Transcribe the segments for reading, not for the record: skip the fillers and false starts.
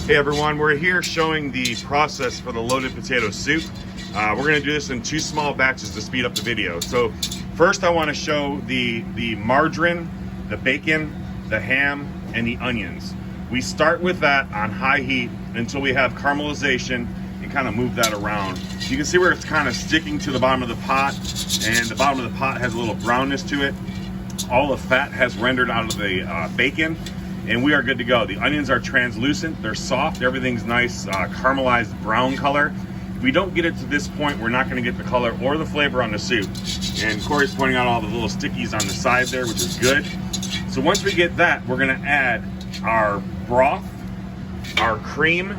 Hey everyone, we're here showing the process for the loaded potato soup. We're going to do this in 2 small batches to speed up the video. So first I want to show the margarine, the bacon, the ham, and the onions. We start with that on high heat until we have caramelization and kind of move that around. You can see where it's kind of sticking to the bottom of the pot, and the bottom of the pot has a little brownness to it. All the fat has rendered out of the bacon, and we are good to go. The onions are translucent, they're soft, everything's nice caramelized brown color. If we don't get it to this point, we're not going to get the color or the flavor on the soup. And Corey's pointing out all the little stickies on the side there, which is good. So once we get that, we're going to add our broth, our cream,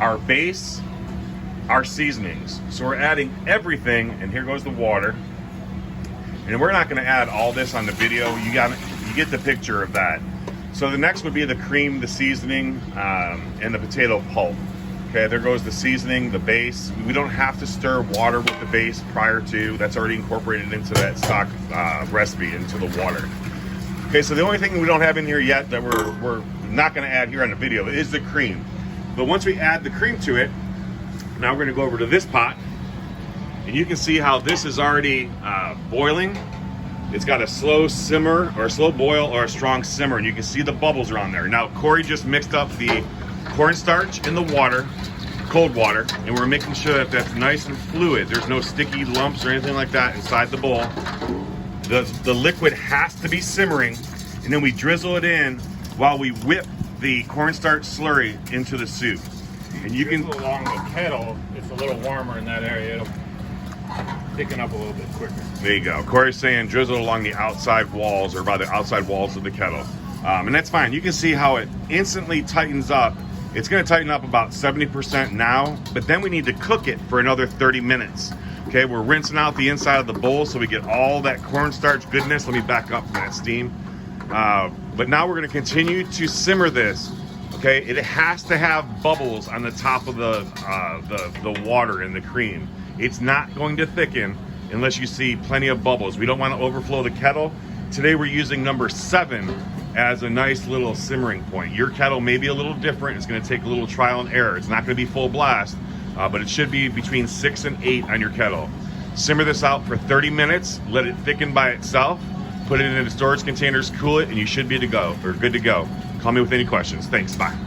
our base, our seasonings. So we're adding everything, and here goes the water. And we're not going to add all this on the video. You get the picture of that. So the next would be the cream, the seasoning, and the potato pulp. Okay, there goes the seasoning, the base. We don't have to stir water with the base prior to. That's already incorporated into that stock recipe, into the water. Okay, so the only thing we don't have in here yet that we're not going to add here on the video is the cream. But once we add the cream to it, now we're going to go over to this pot. And you can see how this is already boiling. It's got a slow simmer, or a slow boil, or a strong simmer, and you can see the bubbles are on there. Now, Corey just mixed up the cornstarch in the water, cold water, and we're making sure that that's nice and fluid. There's no sticky lumps or anything like that inside the bowl. The liquid has to be simmering, and then we drizzle it in while we whip the cornstarch slurry into the soup. And you can along the kettle, it's a little warmer in that area. It'll thicken up a little bit quicker. There you go. Corey's saying drizzle along the outside walls, or by the outside walls of the kettle. And that's fine. You can see how it instantly tightens up. It's going to tighten up about 70% now, but then we need to cook it for another 30 minutes. Okay, we're rinsing out the inside of the bowl so we get all that cornstarch goodness. Let me back up from that steam. But now we're going to continue to simmer this. Okay, it has to have bubbles on the top of the water and the cream. It's not going to thicken unless you see plenty of bubbles. We don't want to overflow the kettle. Today we're using number 7 as a nice little simmering point. Your kettle may be a little different. It's going to take a little trial and error. It's not going to be full blast, but it should be between 6 and 8 on your kettle. Simmer this out for 30 minutes. Let it thicken by itself. Put it in the storage containers, cool it, and you should be good to go. Call me with any questions. Thanks. Bye.